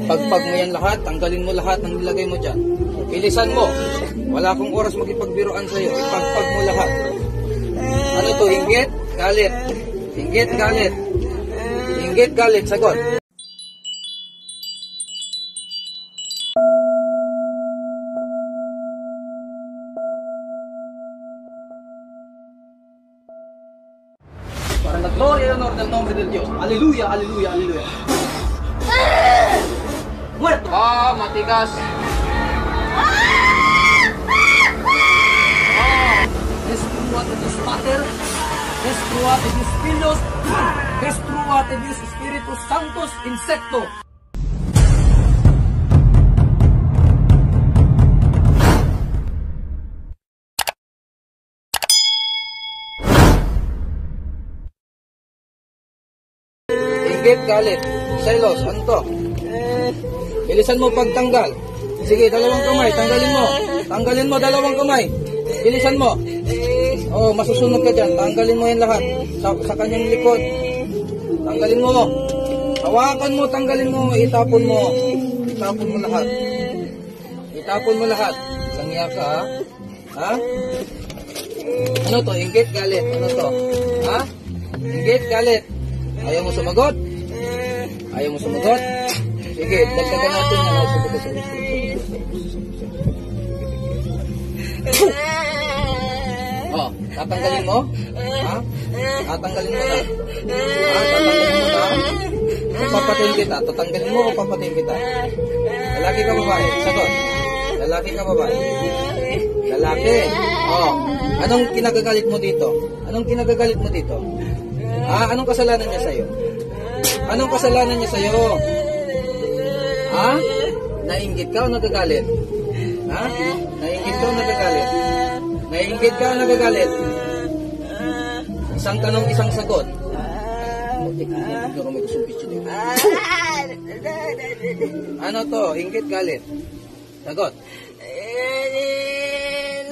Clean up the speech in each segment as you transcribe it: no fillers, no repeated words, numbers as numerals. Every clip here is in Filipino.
Ipagpag mo yan lahat, tanggalin mo lahat ng nilagay mo dyan. Bilisan mo. Wala akong oras makipagbiruan sa'yo. Ipagpag mo lahat. Ano to? Inggit? Galit. Inggit, galit. Inggit, galit. Sagot. Para la gloria y honor del nombre del Dios. Aleluya, aleluya, aleluya. Muerto. Ah, matigas. Destruate Dios Pater, destruate Dios Filios, destruate Dios Espíritus Santos, insecto. Inggit, galit, selos, ano to? Bilisan mo pagtanggal. Sige, dalawang kamay, tanggalin mo. Tanggalin mo dalawang kamay. Bilisan mo. Oh, masusunod ka dyan. Tanggalin mo yan lahat. Sa kanyang likod. Tanggalin mo. Hawakan mo, tanggalin mo. Itapon mo. Itapon mo lahat. Itapon mo lahat. Langya ka, ha? Ha? Ano to? Inggit, galit. Ano to? Ha? Inggit, galit. Ayaw mo sumagot? Ayaw mo sumagot? Sige, dagdagan natin yan. Oh, tatanggalin mo? Ha? Tatanggalin mo na? Ha? Tatanggalin mo na? Papatayin kita. Tatanggalin mo o papatayin kita? Lalaki ka babae? Sagot. Lalaki ka babae? Lalaki. Oh, anong kinagagalit mo dito? Anong kinagagalit mo dito? Ha? Anong kasalanan niya sa'yo? Anong kasalanan niya sa'yo? Ha? Nainggit ka o nagagalit? Ha? Nainggit ka o nagagalit? Nainggit ka o nagagalit? Isang tanong, isang sagot. Ano to? Inggit, galit? Sagot.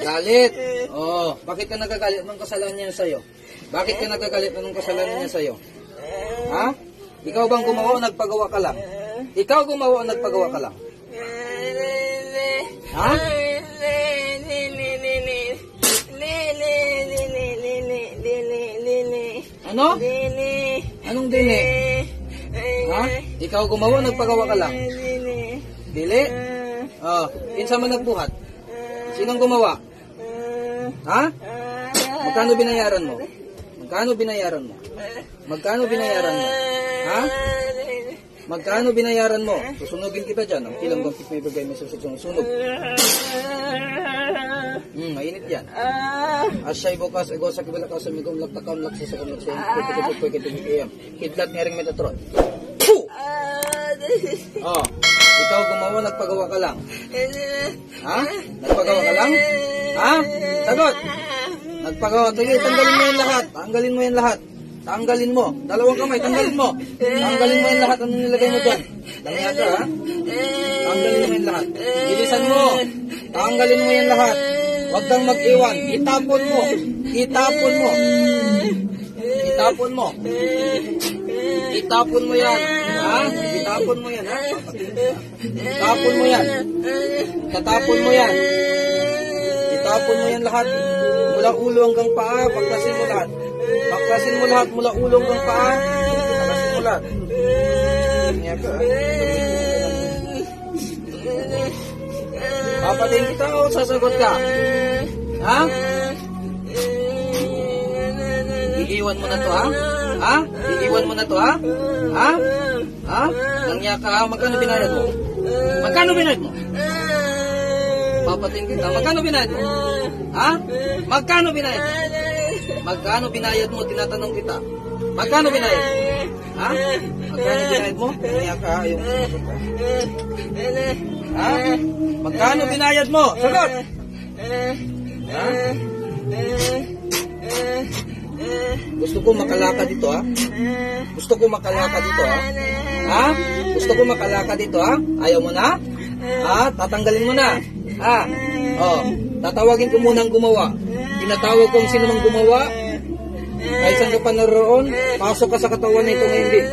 Galit. Oh, bakit ka nagagalit? Anong kasalanan niya sa'yo? Bakit ka nagagalit? Anong kasalanan niya sa'yo? Ha? Ikaw bang gumawa o nagpagawa ka lang? Ikaw gumawa o nagpagawa ka lang? Ha? Ano? Anong dili? Ha? Ikaw gumawa o nagpagawa ka lang? Dili? Oh, kinsa man nagbuhat? Sinong gumawa? Ha? Magkano binayaran mo? Magkano binayaran mo? Magkano binayaran mo? Ha? Magkano binayaran mo? Susunugin kita dyan. Ang ilang bangkit may bagay may susunod. Mainit yan. Asyay bukas, ego sa kibala ka sa migong laktakam, laksa sa kamlaksa. Kidlat nga rin Metatron. Oh, ikaw gumawa, nagpagawa ka lang. Ha? Nagpagawa ka lang? Ha? Sagot! Nagpagawa. Sige, tanggalin mo yan lahat. Tanggalin mo yan lahat. Tanggalin mo. Dalawang kamay, tanggalin mo. Tanggalin mo yan lahat. Anong nilagay mo dyan? Langya ka, ha? Tanggalin mo yan lahat. Bilisan mo. Tanggalin mo yan lahat. Huwag kang mag-iwan. Itapon mo. Itapon mo. Itapon mo. Itapon mo yan. Ha? Itapon mo yan, ha? Itapon mo yan. Tatapon mo yan. Itapon mo yan lahat. Mula ulo hanggang paa, baklasin mo lahat. Baklasin mo lahat mula ulo hanggang paa. Baklasin mo lahat. Papatayin kita o sasagot ka? Ha? Iiwan mo na to, ha? Ha? Iiwan mo na to, ha? Ha? Ha? Nangya ka, ha? Magkano binayad mo? Magkano binayad mo? Papatayin kita. Magkano binayad mo? Ha? Magkano binayad mo? Magkano binayad mo? Tinatanong kita. Magkano binayad mo? Ha? Magkano binayad mo? Nangya ka, ayaw mo sumagot ka. Ha? Magkano binayad mo? Sagot! Ha? Gusto ko makalaka dito, ha? Gusto ko makalaka dito, ha? Ha? Gusto ko makalaka dito, ha? Ayaw mo na? Ha? Tatanggalin mo na? Ha? Oh, tatawagin ko muna ang gumawa. Tinatawag kong sino mang gumawa. Kahit saan ka pa naroon, pasok ka sa katawan na ito ngayon din.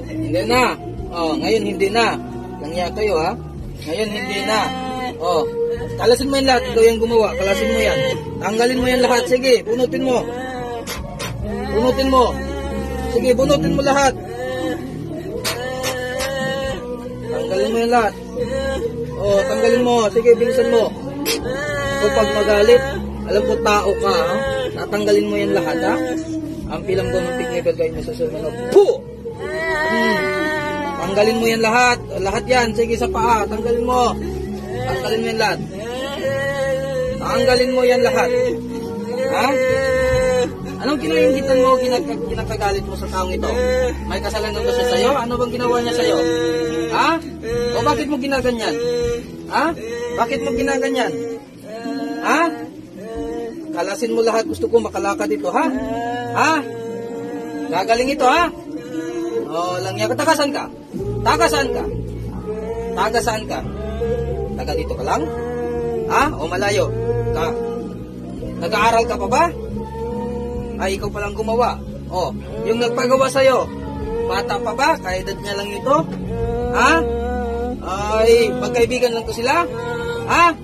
Hindi na. Oh, ngayon hindi na. Langya kayo ha. Ngayon hindi na. Oh, kalasin mo yan lahat. Ikaw yung gumawa. Kalasin mo yan. Tanggalin mo yan lahat. Sige, bunutin mo. Bunutin mo. Sige, bunutin mo lahat. Tanggalin mo yan lahat. Oh, tanggalin mo. Sige, bilisan mo. Kung pag magalit, alam ko tao ka, ha? Tatanggalin mo yan lahat, ha? Ang pilang doon ng technical guide mo sa sumunod. Puh! Tanggalin mo yan lahat. Lahat yan. Sige, sa paa. Tanggalin mo. Tanggalin mo yan lahat. Tanggalin mo yan lahat. Ha? Anong kinaingitan mo, kinakagalit mo sa taong ito? May kasalanan ba siya sa'yo? Ano bang ginawa niya sa'yo? Ha? O bakit mo ginaganyan? Ha? Bakit mo ginaganyan? Ha? Kalasin mo lahat. Gusto ko makalakad ito, ha? Ha? Gagaling ito, ha? O, langya ka. Taga saan ka? Taga saan ka? Taga saan ka? Taga dito ka lang? Ha? O malayo? Nag-aaral ka pa ba? Ay, ikaw palang gumawa. O, yung nagpagawa sa'yo, bata pa ba? Kaya edad niya lang ito? Ha? Ay, magkaibigan lang to sila? Ha?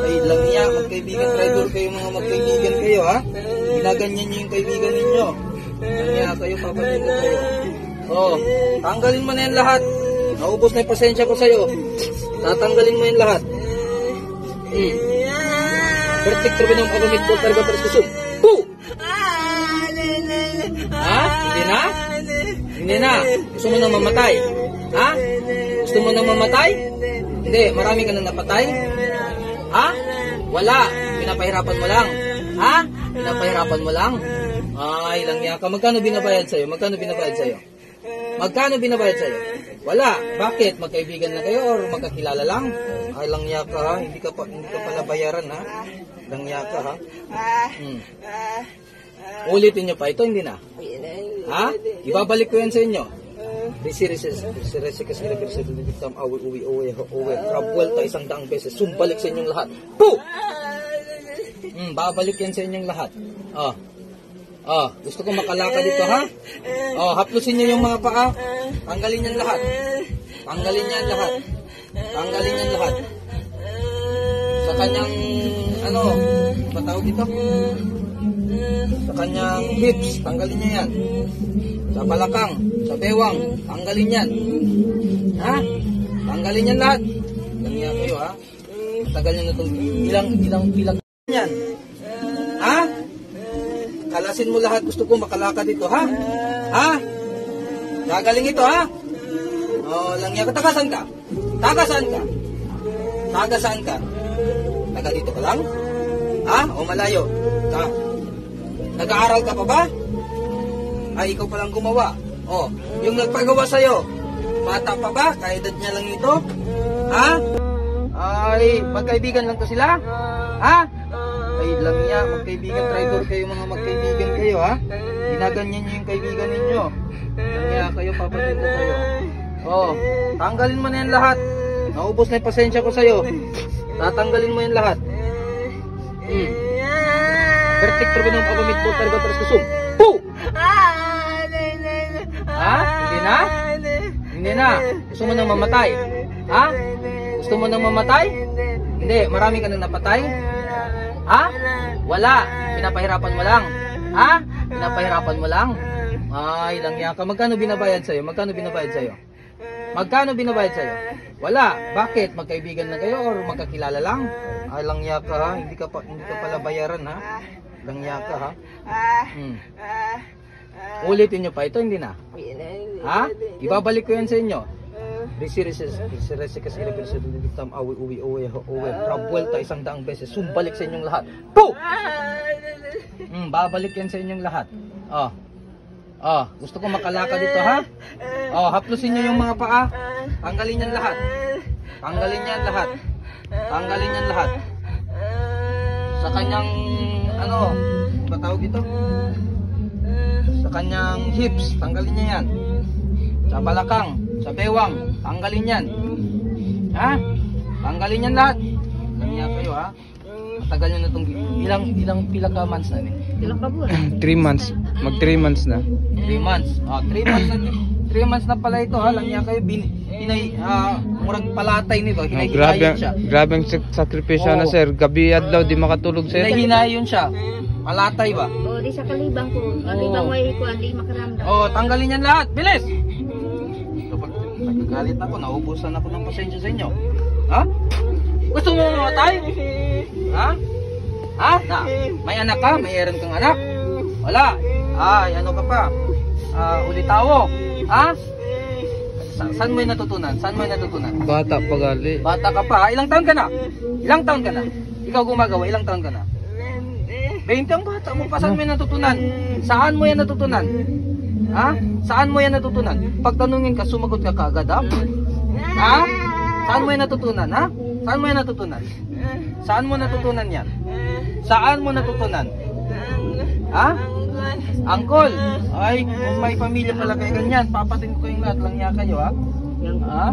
Ay, lang niya, magkaibigan. Traitor kayo, mga magkaibigan kayo, ha? Ginaganyan niyo yung kaibigan ninyo. Lang niya kayo, papatid na kayo. O, tanggalin mo na yan lahat. Naubos na yung pasensya ko sa'yo. Tatanggalin mo yan lahat. Bertik terbenam agamit ko targa perskusum. Puh! Ha? Hindi na? Hindi na. Gusto mo nang mamatay? Ha? Gusto mo nang mamatay? Hindi. Marami ka nang napatay? Ha? Wala. Pinapahirapan mo lang. Ha? Pinapahirapan mo lang? Ay, langya ka. Magkano binabayad sa'yo? Magkano binabayad sa'yo? Magkano binabayad sa'yo? Wala. Bakit? Magkaibigan na kayo or magkakilala lang? Ay, langya ka ha. Hindi ka pala bayaran ha. Langya ka ha. Ulitin nyo pa ito, hindi na. Ha? Ibabalik ko yan sa inyo. Trabuel ta 100 beses. Sumbalik sa inyong lahat. Puh! Babalik yan sa inyong lahat. Gusto ko makalakad dito ha. Haplusin nyo yung mga paa. Tanggalin yan lahat. Tanggalin yan lahat. Tanggalin yan lahat. Sa kanyang patawag dito? Sa kanyang hips, tanggalin niya yan. Sa balakang, sa bewang, tanggalin yan. Ha? Tanggalin yan lahat. Langya kayo ha. Tagal nyo na itong ilang yan. Ha? Kalasin mo lahat. Gusto ko makalakad ito ha. Ha? Gagaling ito ha. O, langya ka. Taga saan ka? Taga saan ka? Taga saan ka? Taga dito ka lang? Ha? O malayo? Nag-aaral ka pa ba? Ay, ikaw palang gumawa. O, yung nagpagawa sa'yo, bata pa ba? Kaya edad niya lang ito? Ha? Ay, magkaibigan lang to sila? Ha? Ay, lang niya, magkaibigan. Traitor kayo, mga magkaibigan kayo, ha? Ginaganyan niyo yung kaibigan ninyo. Lang niya kayo, papatid na kayo. O, tanggalin mo na yan lahat. Naubos na yung pasensya ko sa'yo. Tatanggalin mo yan lahat. Bertik terbenam agamit ko targa perskusum. Puh! Ha? Hindi na? Hindi na. Gusto mo nang mamatay? Ha? Gusto mo nang mamatay? Hindi. Marami ka nang napatay? Ha? Wala. Pinapahirapan mo lang. Ha? Pinapahirapan mo lang? Ay, langya ka. Magkano binabayad sa'yo? Magkano binabayad sa'yo? Magkano binabayad sa'yo? Wala. Bakit? Magkaibigan na kayo or magkakilala lang? Ay, langya ka ha. Hindi ka pala bayaran ha. Langya ka ha. Ulitin nyo pa ito, hindi na. Ha? Ibabalik ko yan sa inyo. Trabuel ta 100 beses. Sumbalik sa inyong lahat. Puh! Babalik yan sa inyong lahat. Gusto ko makalakad dito ha. Haplusin nyo yung mga paa. Tanggalin yan lahat. Tanggalin yan lahat. Tanggalin yan lahat. Sa kanyang patawag ito? Sa kanyang hips, tanggalin niya yan. Sa balakang, sa bewang, tanggalin yan. Ha? Tanggalin yan lahat. Langya kayo ha. Matagal nyo na itong ilang pila ka months na. Ilang ka buwan? 3 months. Mag 3 months na. 3 months. 3 months na. 3 months na pala ito ha, lang niya kayo murag palatay nito, hinahilayon siya. Grabe ang sakripisyo na sir. Gabi adlaw di makatulog sir. Hinahilayon siya. Palatay ba? O, di sa kalibang ko. Kalibang way ko, hindi makaramdam. Tanggalin yan lahat. Bilis! Kapag nagagalit ako, naubusan ako ng pasensya sa inyo. Ha? Gusto mo mamatay? Ha? Ha? Na, may anak ka? May eran kang anak? Wala. Ay, ano ka pa? Ulitawo. Ha? Saan mo yung natutunan? Saan mo yung natutunan? Bata pa gali. Bata ka pa. Ilang taon ka na? Ilang taon ka na? Ikaw gumagawa, ilang taon ka na? 20 ang bata mo pa. Saan mo yan natutunan? Saan mo yan natutunan? Ha? Saan mo yan natutunan? Pagtanungin ka, sumagot ka kaagad, ha? Ha? Saan mo yan natutunan, ha? Saan mo yan natutunan? Saan mo natutunan yan? Saan mo natutunan? Ha? Angkol! Ay, kung may pamilya pala kayo ganyan, papatin ko kayong lahat, langya kayo, ha? Ha?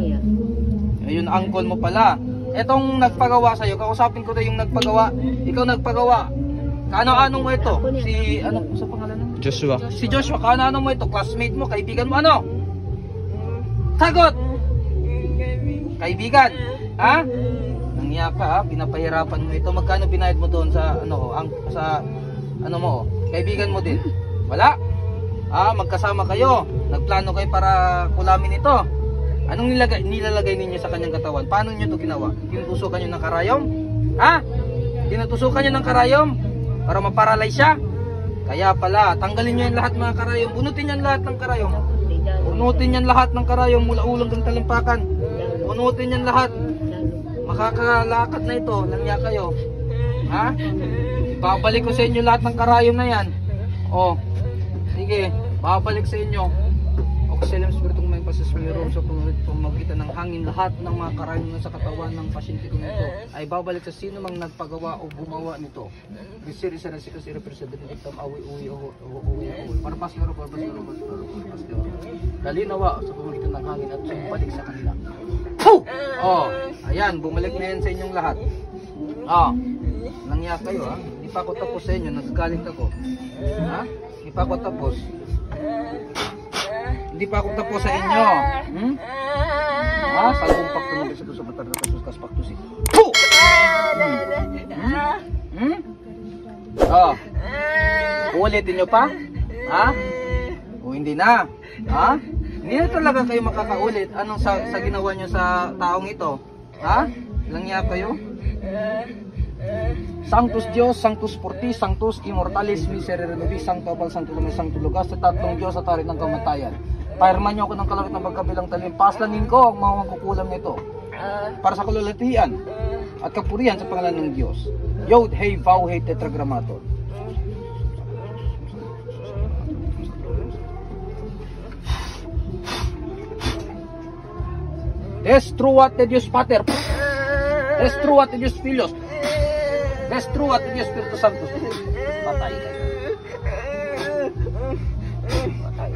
Ayun, angkol mo pala. Etong nagpagawa sa'yo, kausapin ko na yung nagpagawa. Ikaw nagpagawa. Kaano-ano mo ito? Si, ano sa pangalan mo? Joshua. Si Joshua, kaano-ano mo ito? Classmate mo, kaibigan mo, ano? Sagot! Kaibigan, ha? Nangya ka, ha? Pinapahirapan mo ito. Magkano binayad mo doon sa, ano mo, kaibigan mo din? Wala? Magkasama kayo. Nagplano kayo para kulamin ito. Anong nilalagay ninyo sa kanyang katawan? Paano nyo ito ginawa? Tinutusukan nyo ng karayom? Ha? Tinutusukan nyo ng karayom? Para maparalyze siya? Kaya pala, tanggalin nyo yung lahat mga karayom. Bunutin yan lahat ng karayom. Bunutin yan lahat ng karayom mula ulang ng talampakan. Bunutin yan lahat. Makakalakad na ito. Langya kayo. Ha? Babalik ko sa inyo lahat ng karayom na yan. Sige. Babalik sa inyo. Oxalem spiritong may pasasmiro sa pamagitan ng hangin. Lahat ng mga karayom na sa katawan ng pasyente ko nito ay babalik sa sino mang nagpagawa o gumawa nito. Bisiri-sira si kasi representative itam awi-uwi. Parpas laro. Dalinawa sa pamagitan ng hangin at bumalik sa kanila. Ayan, bumalik na yan sa inyong lahat. Nangya kayo, ha? Hindi pa ako tapos sa inyo, nagagalit ako. Ha? Hindi pa ako tapos. Hindi pa ako tapos sa inyo. Salbong pakto ng bisa sa batar na kasus kas pakto si. Ulitin nyo pa? Ha? O hindi na? Ha? Hindi na talaga kayo makakaulit. Anong sa ginawa nyo sa taong ito? Ha? Langya kayo? Sanctus Dios, Sanctus Fortis, Sanctus Immortalis, Miserere Nobis, Sancto Abal, Sancto Lumis, Sancto Lugas, sa tatlong Diyos sa tarit ng kamatayan. Pairman nyo ako ng kalawit ng magkabilang talim. Paslanin ko ang mga kukulam nito para sa kalulatian at kapurihan sa pangalan ng Diyos. Yod, Hei, Vau, Hei, Tetragrammaton. Destruat de Dios Pater. Destruat de Dios Filios. Destruat de Dios Espiritu Santo. Patay kayo. Patay.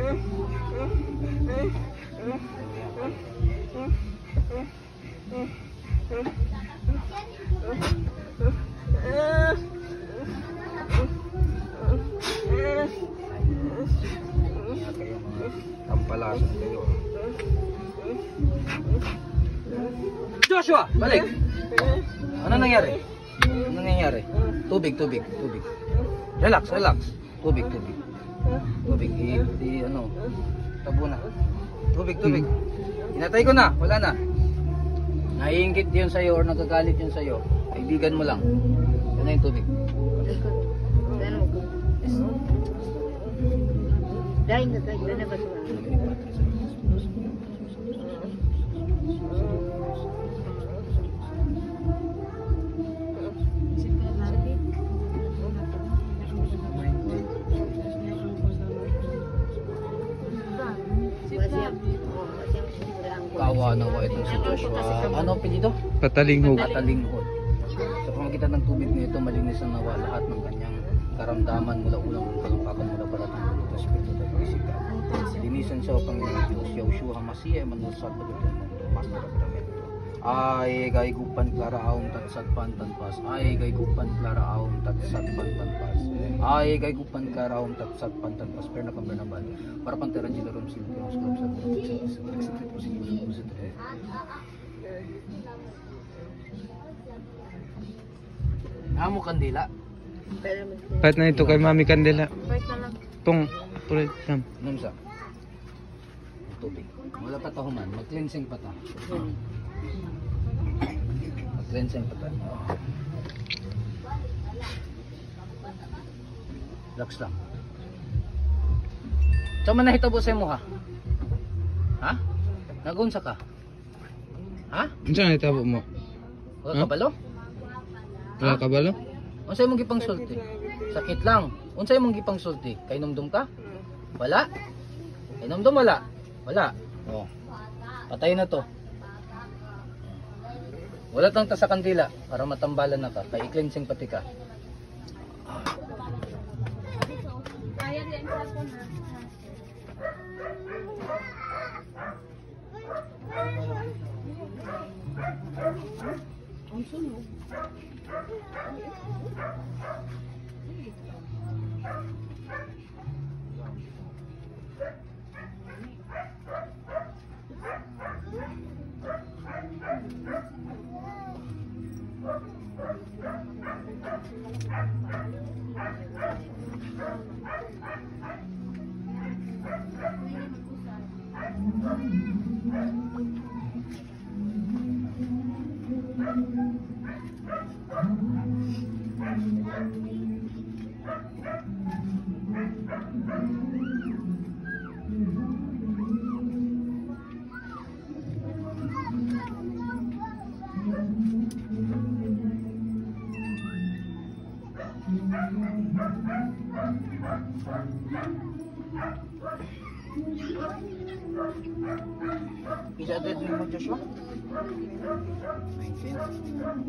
Tampalasan kayo. Joshua, balik. Ano nangyari? Ano nangyari? Tubig. Relax. Tubig. Tabo na. Tubig. Inatay ko na, wala na. Naiinggit yun sa'yo or nagagalit yun sa'yo. Kaibigan mo lang. Yan na yung tubig. Dahil na tayo na ba siya? Kawa na ko itong si Joshua. Ano ang pinito? Patalinghog. Patalinghod. Sa pamagitan ng tubig na ito, malinis ang nawa lahat ng kanyang karamdaman mula ulang ng kalampakan mula palatang ng Espiritu at Pagkisipan. Linisan siya o Panginoon Diyos, Yahushua Hamasiya, Emmanuel Salvador del Mundo, Master of the Mundo. Ay kay gupan Clara aum tatsat pantanpas. Ay kay gupan Clara aum tatsat pantanpas. Ay kay gupan Clara aum tatsat pantanpas. Perna kang Bernabal. Para pantera jilarom siltiros club sa Amo kandila. Pero Kahit na ito kay Mami Candela. first na lang. Tong, tuloy lang. Numsa. Tubig. Wala pa tahuman. Mag-cleansing pa ta. Mag-cleansing pa ta. Relax lang. So man nahitabo sa imo ha? Ha? Nagunsa ka? Ha? Ano saan itabo mo? Wala ka balo? Wala ka ba lo? Unsay mong gipang sulti? Sakit lang. Unsay mong gipang sulti? Kay numdum ka? Wala? Kay numdum wala? Wala. Oh. Patay na to. Wala tang ta sa kandila para matambalan na ka. Kay i-cleansing pati ka. Isa dead mo Joshua? 19.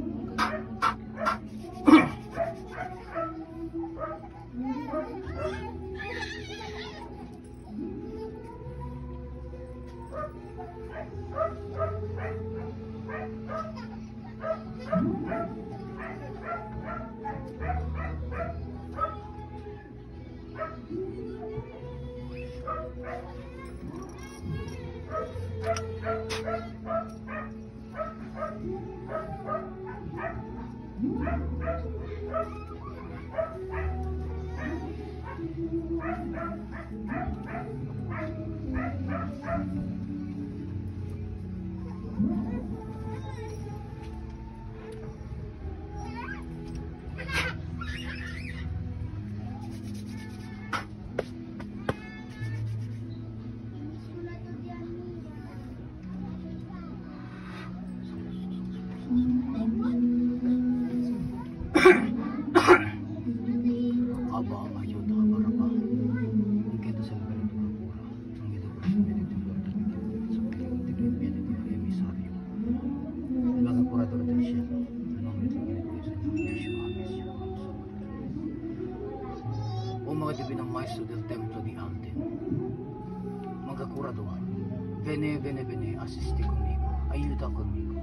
Maestro del templo di Anden, magkakurador, vene, asiste conmigo, ayuda conmigo,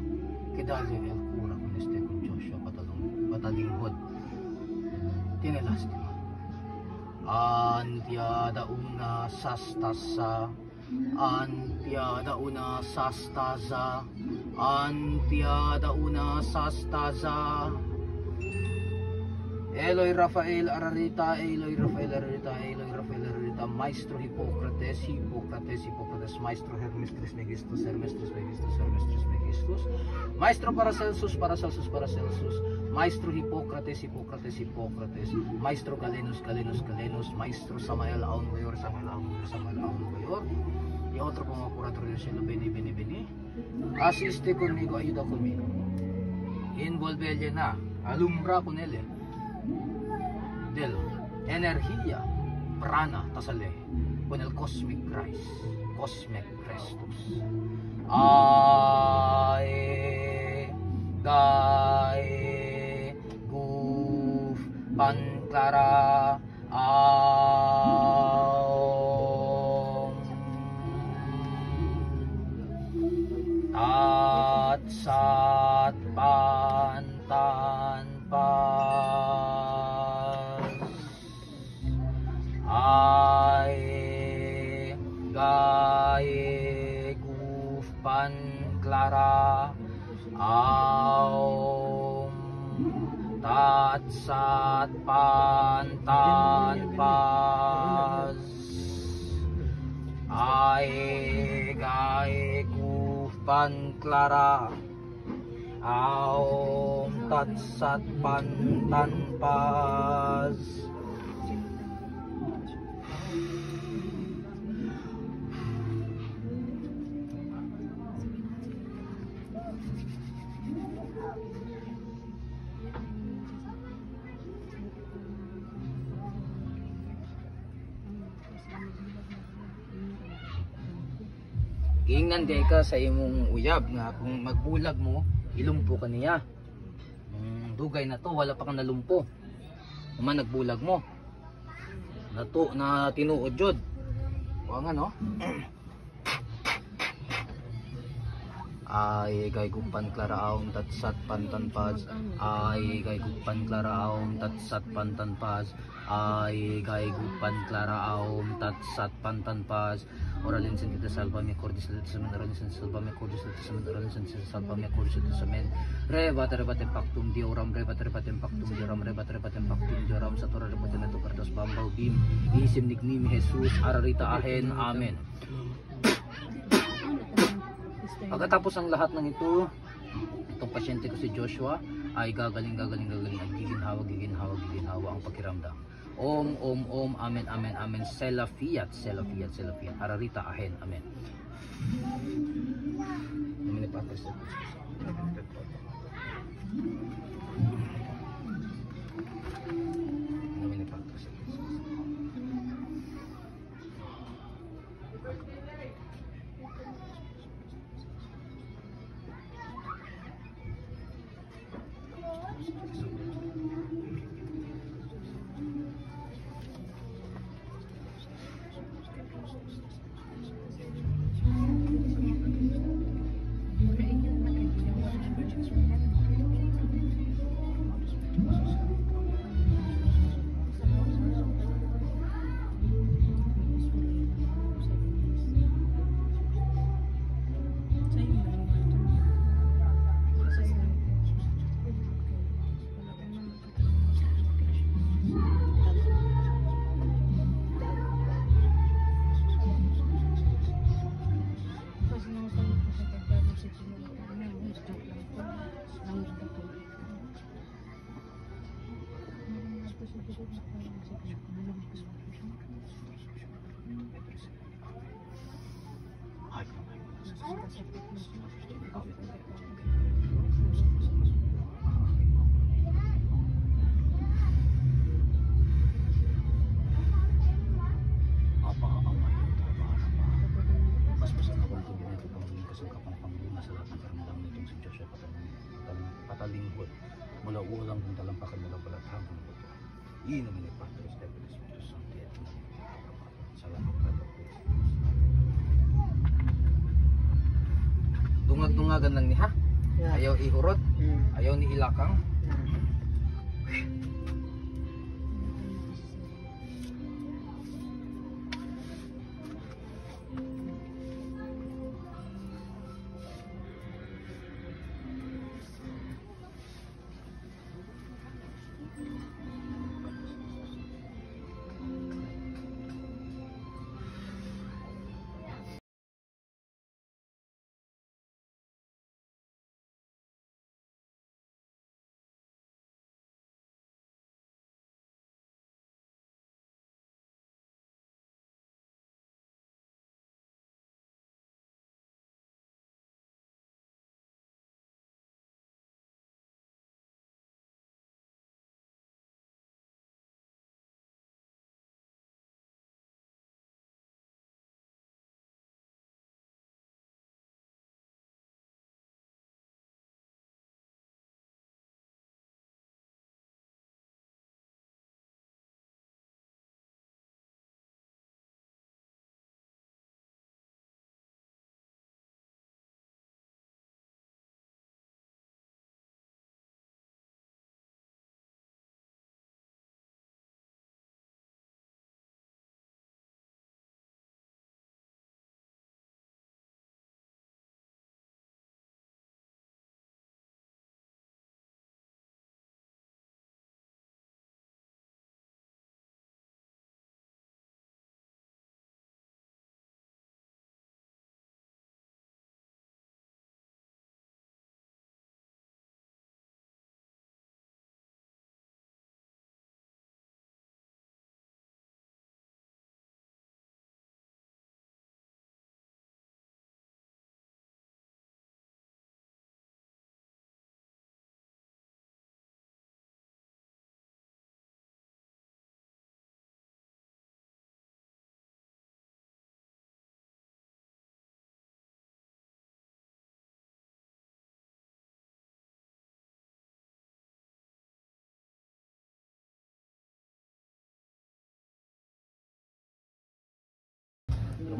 que dale el cura con este con Joshua patalinghod, tiene lástima, antiada una sastasa, antiada una sastaza, antiada una sastaza, Eloy Rafael Ararita, Eloy Rafael Ararita, Eloy Rafael Ararita, Maestro Hippocrates, Maestro Hermes Trismegistus, Hermes Trismegistus, Hermes Trismegistus, Maestro Paracelsus, Maestro Hippocrates, Maestro Galenus, Maestro Samael Aun Mayor, y otro como curador del cielo, bene, asiste conmigo, ayuda conmigo, envuelve llena, alumbra con él, del energía prana tasale con el cosmic Christus ae gae guf panklara aum tatsat pantan pas ay gaye gufpan klara aum tatsat pantan pas ay gaye gufpan klara aum tatsat pantan pas. Giingnan di ka sa imong uyab nga kung magbulag mo, ilumpo ka niya. Dugay na to, wala pa kang nalumpo. Naman nagbulag mo. Nato na tinuod jud. O nga no? Ay gay gupan klaraon tatsat pantan pas. Ay gay gupan klaraon tatsat pantan pas. Ay gay gupan klaraon tatsat pantan pas. Oralin sen kita salva mi cordis lit semen oralin sen salva mi cordis lit semen oralin sen salva mi cordis lit semen rebat pactum dioram rebat pactum dioram rebat pactum dioram satora rebat na to kartos bambal bim isim niknim Jesus ararita ahen amen. Pagkatapos ang lahat ng ito, itong pasyente ko si Joshua ay gagaling at giginhawa ang pakiramdam. Om, amen, amen, amen, sela fiat, ararita ahen, amen. Amen, Patres. Amen, Patres. Patalingkod mula ulang kung talampakan mula balat hanggang buto. Iyon naman ni Patres, Espiritu Santo, at salamat ka po. Dungag-dungagan lang ni ha? Ayaw ihurot, ayaw ni ilakang.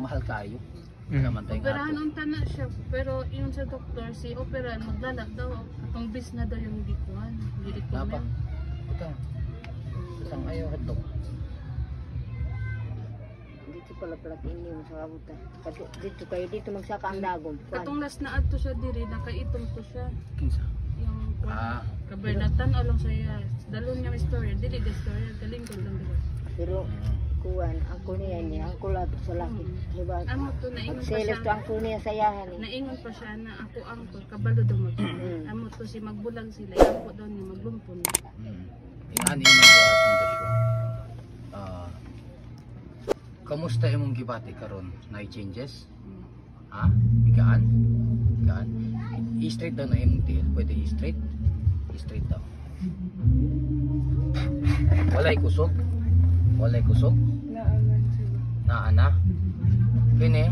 mahal kayo. Mm. Naman tayong Operahan ato. unta na siya, pero yung sa doktor, si operan, maglala daw. Atong bis na daw yung gikuhan. Napa? Ito. Isang ayaw hotdog. Dito pala pala ini mo sa kabuta. Dito kayo dito magsaka ang dagom. Katong last na adto siya diri, nakaitong to siya. Kinsa? Yung Ah. kabernatan o lang saya. Dalon niya may story, dili the story, galing ko lang diba. Pero kuan ako niya ang kulat sa laki. Diba? Amo to naingon pa Seles to siya. ang niya sa yahan. Naingon pa siya na ako ang kabalo daw mag. Amo to si magbulang sila, ako daw ni maglumpon. Tingani mo buhat ng Joshua. Kamusta imong gibati karon? Nay changes? Ha? Bigaan? Bigaan? I-straight daw na imong tail. Pwede i-straight? I-straight daw. Walay kusog? Walay kusog? Naaman siya. Naana? Kini?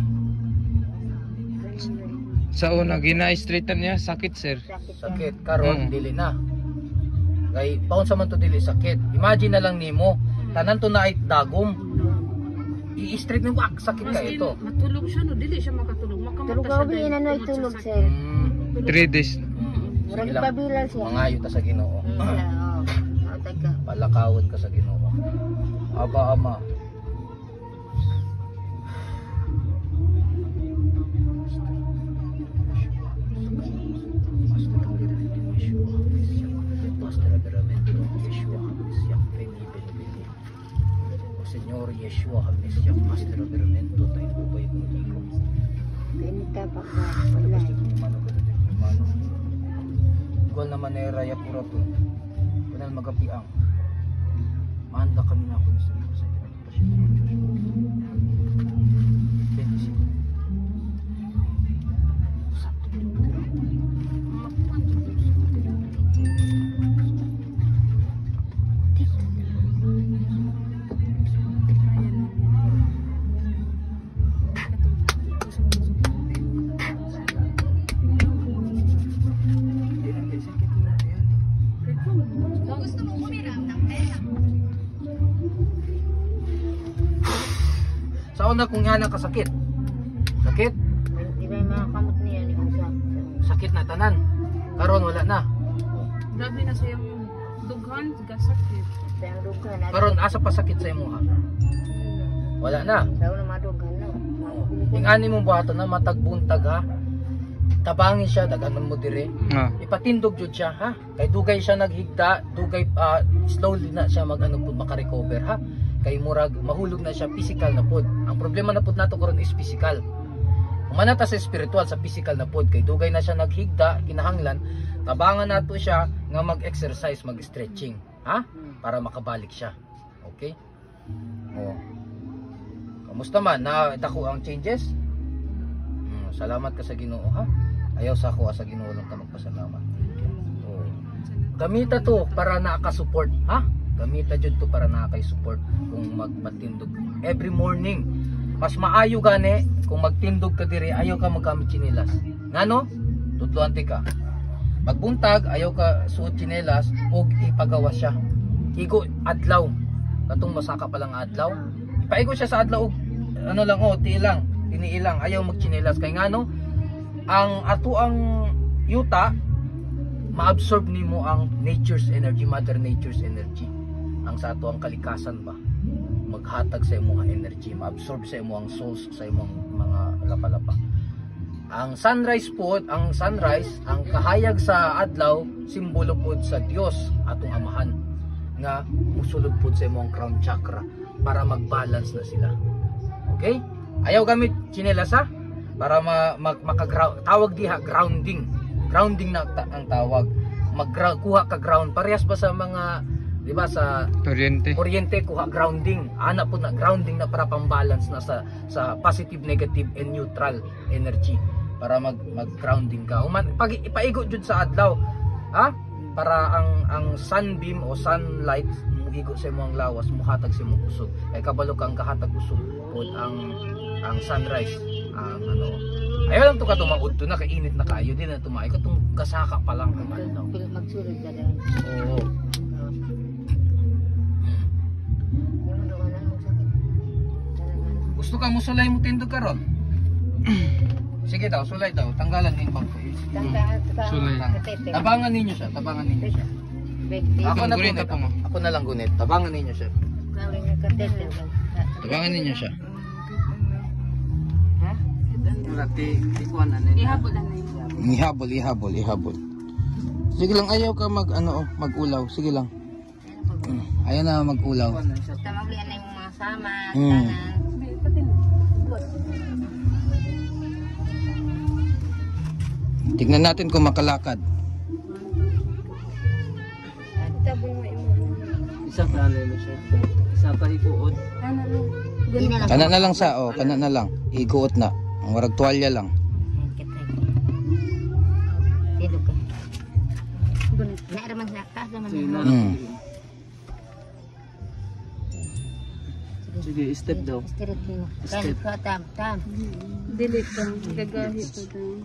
Sa una gina-straightan niya sakit sir. Sakit. Karon dili na. Kay paun sa man to dili sakit. Imagine na lang nimo, tanan to na ay dagom. I-straight mo wak sakit ka Maski ito. matulog siya no, dili siya makatulog. Makamata Tulog siya. ako na no itulog sir. 3 days. Murag Sige lang. pabilan siya. Mangayo ta sa Ginoo. Oo. Teka. Palakawon ka sa Ginoo. Aba ama. Señor Yeshua HaMashiach, Master of Elemento, tayo po ba yung iko? Pinita pa ka. Wala. Igual na manera ya pura to. Kunal magapiang. Manda kami na ako sa iyo sa Bendición. Sa una kung yan kasakit. Sakit? Di ba yung mga kamot niya ni Musa? Sakit na tanan. Karon wala na. Grabe na sa yung dughan, gasakit. Sa ang dughan. Karon asa pa sakit sa imo ha? Wala na. Sa una madughan na. Ing ani mong buhaton na matagbuntag ha. Tabangin siya daganon mo dire. Ah. Ipatindog jud siya ha. Kay dugay siya naghigda, dugay slowly na siya magano pud maka-recover ha. Kay murag mahulog na siya physical na pod. Ang problema na pod nato karon is physical. Humanata sa spiritual sa physical na pod kay dugay na siya naghigda, kinahanglan tabangan nato siya nga mag-exercise, mag-stretching, ha? Para makabalik siya. Okay? Oh. Kamusta man na dako ang changes? Salamat ka sa Ginoo ha. Ayaw sa ako sa Ginoo lang ka magpasalamat. Oh. Gamita to para nakaka-support, ha? Gamita jud to para nakaka-support kung magpatindog every morning. Mas maayo gani kung magtindog ka diri, ayaw ka magkamit tsinelas. Ngano? Tudloan ka. Magbuntag, ayaw ka suot tsinelas og ipagawas siya. Igo adlaw. Katong masaka pa lang adlaw. Ipaigo siya sa adlaw og ano lang tiilang, tiniilang, ayaw magtsinelas kay ngano? Ang ato ang yuta ma-absorb nimo ang nature's energy, mother nature's energy. Ang sa ato ang kalikasan ba maghatag sa imong energy, ma-absorb sa imong souls, sa imong mga lapa-lapa. Ang sunrise po, ang sunrise, ang kahayag sa adlaw, simbolo po sa Dios atong amahan nga musulod po sa imong crown chakra para mag-balance na sila. Okay? Ayaw gamit tsinelas ha? Para tawag diha grounding. Grounding na ang tawag. Kuha ka ground. Parehas ba sa mga, di ba, sa kuryente kuha grounding. Ana po na grounding na para pang-balance na sa positive, negative, and neutral energy. Para mag-grounding ka. Pag ipaigo jud sa adlaw, ha? Para ang sunbeam o sunlight muhigo sa imong lawas, muhatag sa imong usog. Kay kabalo kang kahatag usog pod ang sunrise. Ayaw lang to ka tumangod to na kainit na kayo din na tumayo ka tong kasaka pa lang naman daw. Magsulod ka dahil. Oo. Gusto ka mo sulay mo tindog karon? Sige daw, sulay daw. Tanggalan din bangko. Sulay. Tabangan ninyo siya, tabangan ninyo siya. Ako na gunit, ako na lang gunit. Tabangan ninyo siya. Tabangan ninyo siya. Ihabol na yun. Ihabol. Sige lang, ayaw ka mag-ulaw. Sige lang. Ayaw na mag-ulaw. Tamablian na yung mga sama, Hmm. Tignan natin kung makalakad. Isa pa ano siya. Isa pa ikuod. Kana na lang sa, kana na lang. Iguot na. Ang warag tuwalya lang. Dito ka. Nairaman sa kasama na. Sige, step daw. Straight mo. Kan ka tam. Delete daw. Gagahit ko daw.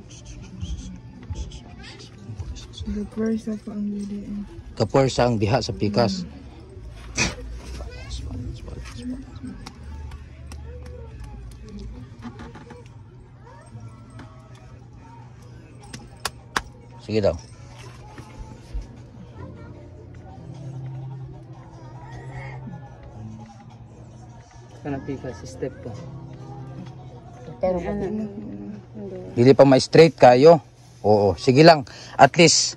Kapor sa ang diha sa pikas. Sige daw. Kana pikas, step ka. Pero ka. Dili pa ma-straight kayo. Oo, sige lang. At least,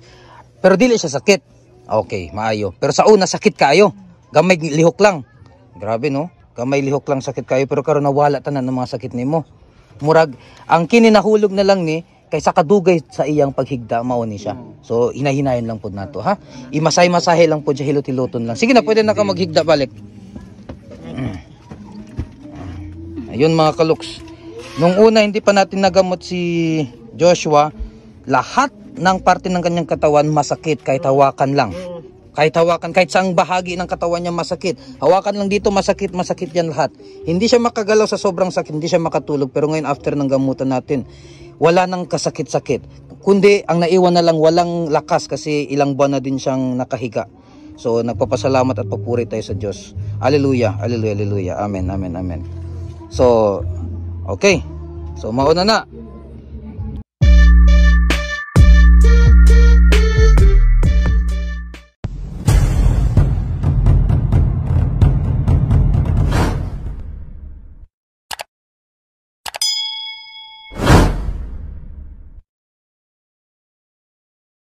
pero dili siya sakit. Okay, maayo. Pero sa una, sakit kayo. Gamay lihok lang. Grabe no? Gamay lihok lang sakit kayo. Pero karon nawala tanan ng mga sakit nimo. Murag, ang kininahulog na lang ni, kaysa kadugay sa iyang paghigda, mao ni siya. So, hinahinayon lang po nato, ha? Imasay-masahe lang po siya, hilot-hiloton lang. Sige na, pwede na ka maghigda balik. Ayun mga kaluks. Nung una, hindi pa natin nagamot si Joshua, lahat ng parte ng kanyang katawan masakit kahit hawakan lang. Kahit hawakan, kahit saang bahagi ng katawan niya masakit. Hawakan lang dito, masakit yan lahat. Hindi siya makagalaw sa sobrang sakit, hindi siya makatulog. Pero ngayon, after ng gamutan natin, wala nang kasakit-sakit. Kundi, ang naiwan na lang, walang lakas kasi ilang buwan na din siyang nakahiga. So, nagpapasalamat at papuri tayo sa Diyos. Hallelujah, hallelujah, hallelujah. Amen, amen, amen. So, okay. So, mauna na.